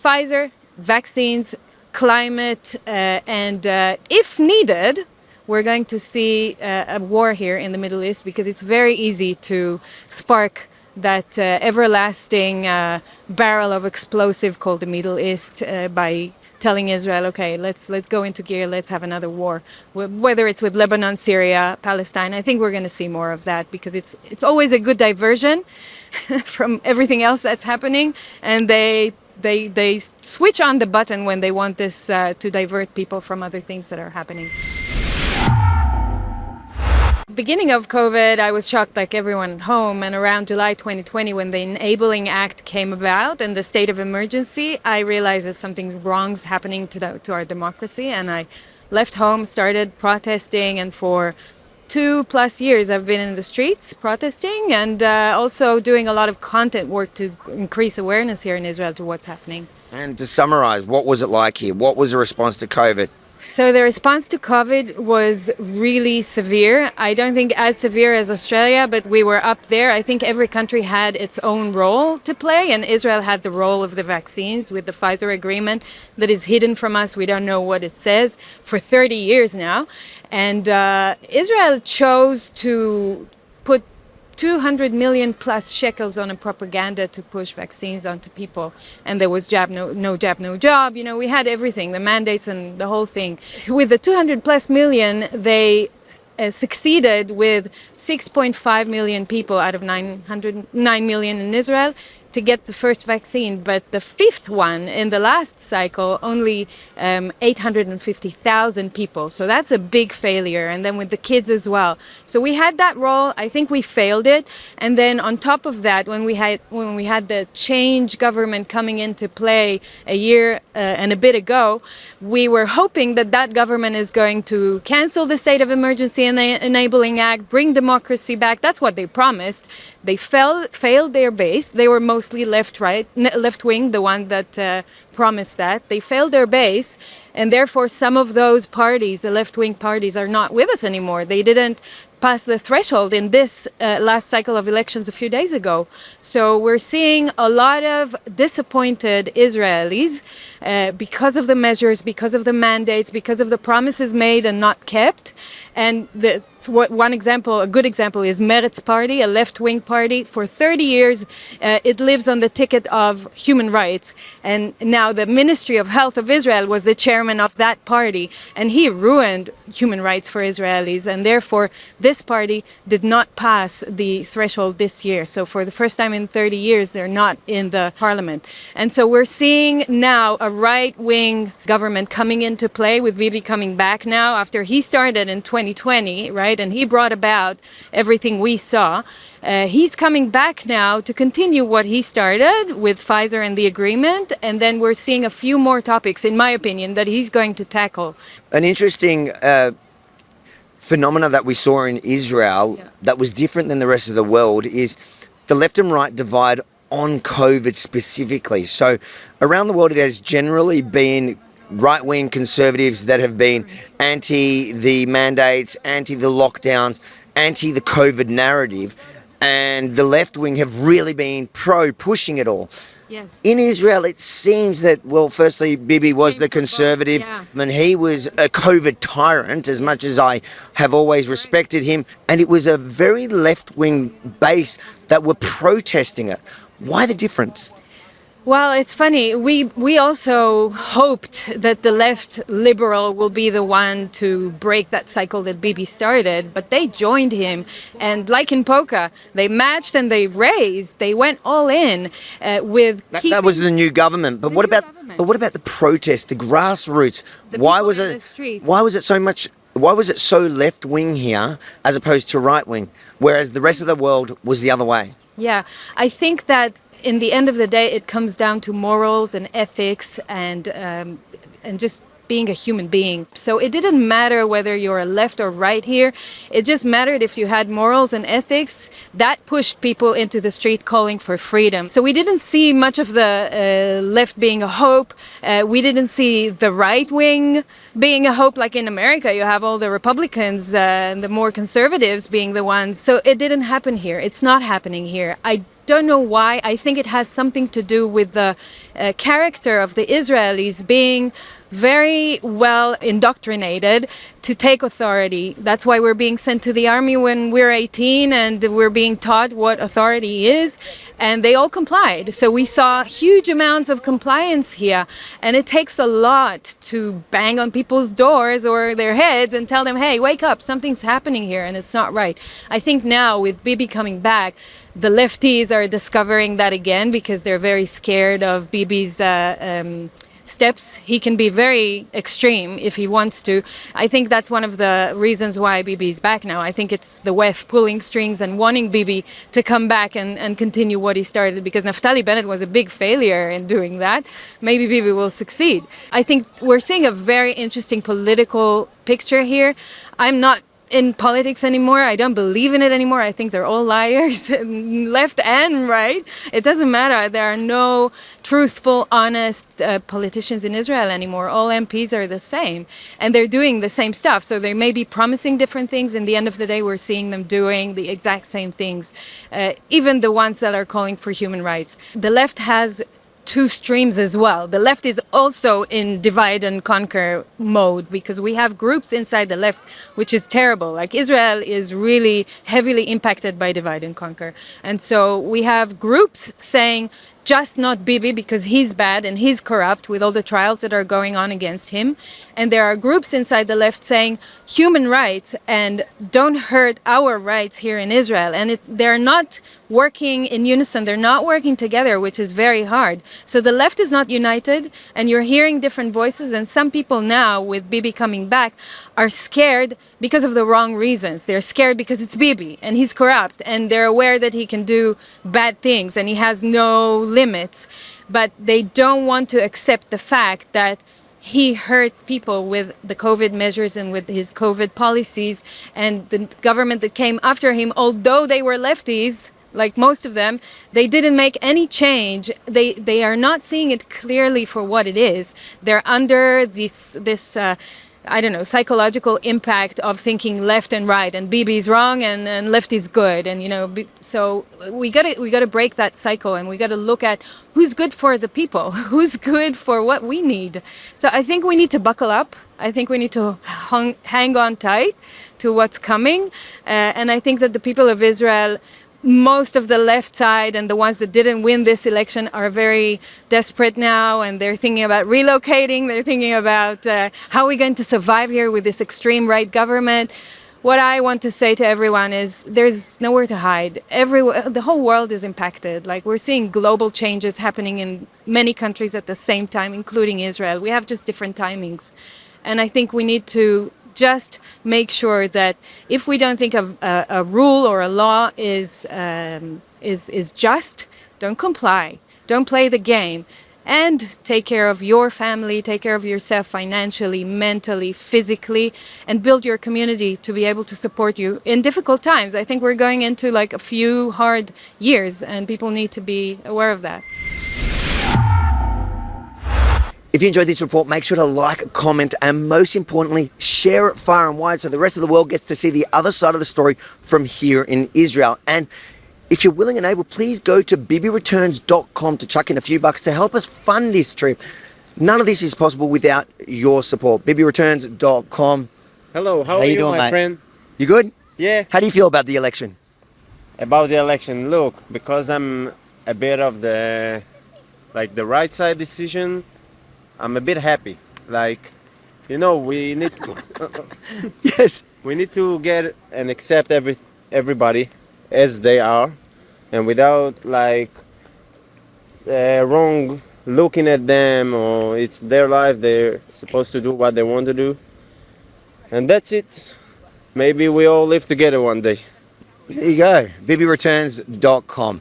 Pfizer, vaccines, climate, and if needed, we're going to see a war here in the Middle East, because it's very easy to spark that everlasting barrel of explosive called the Middle East by telling Israel, okay, let's go into gear, let's have another war. Whether it's with Lebanon, Syria, Palestine, I think we're going to see more of that, because it's always a good diversion from everything else that's happening, and they switch on the button when they want this to divert people from other things that are happening. Beginning of COVID, I was shocked like everyone at home, and around July 2020, when the Enabling Act came about and the state of emergency, I realized that something wrong's happening to our democracy, and I left home, started protesting, and for 2+ years I've been in the streets protesting, and also doing a lot of content work to increase awareness here in Israel to what's happening. And to summarize, what was it like here? What was the response to COVID? So the response to COVID was really severe. I don't think as severe as Australia, but we were up there. I think every country had its own role to play, and Israel had the role of the vaccines with the Pfizer agreement that is hidden from us. We don't know what it says for 30 years now. And Israel chose to put 200 million plus shekels on a propaganda to push vaccines onto people. And there was no jab, no job. You know, we had everything, the mandates and the whole thing. With the 200+ million, they succeeded with 6.5 million people out of 9 million in Israel to get the first vaccine, but the fifth one in the last cycle, only 850,000 people. So that's a big failure. And then with the kids as well. So we had that role. I think we failed it. And then on top of that, when we had the change government coming into play a year and a bit ago, we were hoping that that government is going to cancel the state of emergency and the Enabling Act, bring democracy back. That's what they promised. They failed their base. They were mostly left-wing, the one that promised that. They failed their base, and therefore some of those parties, the left-wing parties, are not with us anymore. They didn't pass the threshold in this last cycle of elections a few days ago. So we're seeing a lot of disappointed Israelis because of the measures, because of the mandates, because of the promises made and not kept. And a good example is Meretz party, a left-wing party. For 30 years, it lives on the ticket of human rights. And now the Ministry of Health of Israel was the chairman of that party. And he ruined human rights for Israelis. And therefore, this party did not pass the threshold this year. So for the first time in 30 years, they're not in the parliament. And so we're seeing now a right-wing government coming into play, with Bibi coming back now after he started in 2020, right? And he brought about everything we saw. He's coming back now to continue what he started with Pfizer and the agreement. And then we're seeing a few more topics, in my opinion, that he's going to tackle. An interesting phenomena that we saw in Israel that was different than the rest of the world is the left and right divide on COVID specifically. So around the world, it has generally been right-wing conservatives that have been anti the mandates, anti the lockdowns, anti the COVID narrative, and the left wing have really been pro pushing it all. Yes. In Israel, it seems that, well, firstly, Bibi was the conservative, and he was a COVID tyrant, as much as I have always respected him, and it was a very left-wing base that were protesting it. Why the difference? Well, it's funny. We also hoped that the left liberal will be the one to break that cycle that Bibi started, but they joined him. And like in polka, they matched and they raised. They went all in with that was the new government. But what about the protest, the grassroots? Why was it so left wing here as opposed to right wing, whereas the rest of the world was the other way? Yeah, I think that in the end of the day, it comes down to morals and ethics and just being a human being. So it didn't matter whether you're left or right here. It just mattered if you had morals and ethics. That pushed people into the street calling for freedom. So we didn't see much of the left being a hope. We didn't see the right wing being a hope. Like in America, you have all the Republicans and the more conservatives being the ones. So it didn't happen here. It's not happening here. I don't know why. I think it has something to do with the character of the Israelis being very well indoctrinated to take authority. That's why we're being sent to the army when we're 18 and we're being taught what authority is, and they all complied. So we saw huge amounts of compliance here, and it takes a lot to bang on people's doors or their heads and tell them, hey, wake up, something's happening here and it's not right. I think now with Bibi coming back, the lefties are discovering that again because they're very scared of Bibi's steps. He can be very extreme if he wants to. I think that's one of the reasons why Bibi is back now. I think it's the WEF pulling strings and wanting Bibi to come back and continue what he started, because Naftali Bennett was a big failure in doing that. Maybe Bibi will succeed. I think we're seeing a very interesting political picture here. I'm not in politics anymore. I don't believe in it anymore. I think they're all liars, left and right. It doesn't matter. There are no truthful, honest politicians in Israel anymore. All MPs are the same, and they're doing the same stuff. So they may be promising different things. In the end of the day, we're seeing them doing the exact same things, even the ones that are calling for human rights. The left has two streams as well. The left is also in divide and conquer mode, because we have groups inside the left, which is terrible. Like Israel is really heavily impacted by divide and conquer. And so we have groups saying, just not Bibi because he's bad and he's corrupt with all the trials that are going on against him. And there are groups inside the left saying human rights and don't hurt our rights here in Israel. And they're not working in unison. They're not working together, which is very hard. So the left is not united, and you're hearing different voices. And some people now, with Bibi coming back, are scared because of the wrong reasons. They're scared because it's Bibi and he's corrupt, and they're aware that he can do bad things and he has no limits, but they don't want to accept the fact that he hurt people with the COVID measures and with his COVID policies, and the government that came after him, although they were lefties, like most of them, they didn't make any change. They are not seeing it clearly for what it is. They're under this I don't know, psychological impact of thinking left and right, and Bibi's wrong and left is good, and so we gotta break that cycle, and we gotta look at who's good for the people, who's good for what we need. So I think we need to buckle up. I think we need to hang on tight to what's coming, and I think that the people of Israel, most of the left side and the ones that didn't win this election, are very desperate now, and they're thinking about relocating. They're thinking about how are we going to survive here with this extreme right government. What I want to say to everyone is there's nowhere to hide. The whole world is impacted. Like, we're seeing global changes happening in many countries at the same time, including Israel. We have just different timings. And I think we need to just make sure that if we don't think of a rule or a law is just, don't comply, don't play the game, and take care of your family, take care of yourself financially, mentally, physically, and build your community to be able to support you in difficult times. I think we're going into like a few hard years, and people need to be aware of that. If you enjoyed this report, make sure to like, comment, and most importantly, share it far and wide so the rest of the world gets to see the other side of the story from here in Israel. And if you're willing and able, please go to bibireturns.com to chuck in a few bucks to help us fund this trip. None of this is possible without your support. bibireturns.com. Hello, how are you doing, my mate? friend? You good? Yeah. How do you feel about the election? About the election, look, because I'm a bit of the right side decision, I'm a bit happy. Like, we need Yes. we need to get and accept everybody as they are, and without wrong looking at them, or it's their life, they're supposed to do what they want to do, and that's it. Maybe we all live together one day. There you go. bibireturns.com.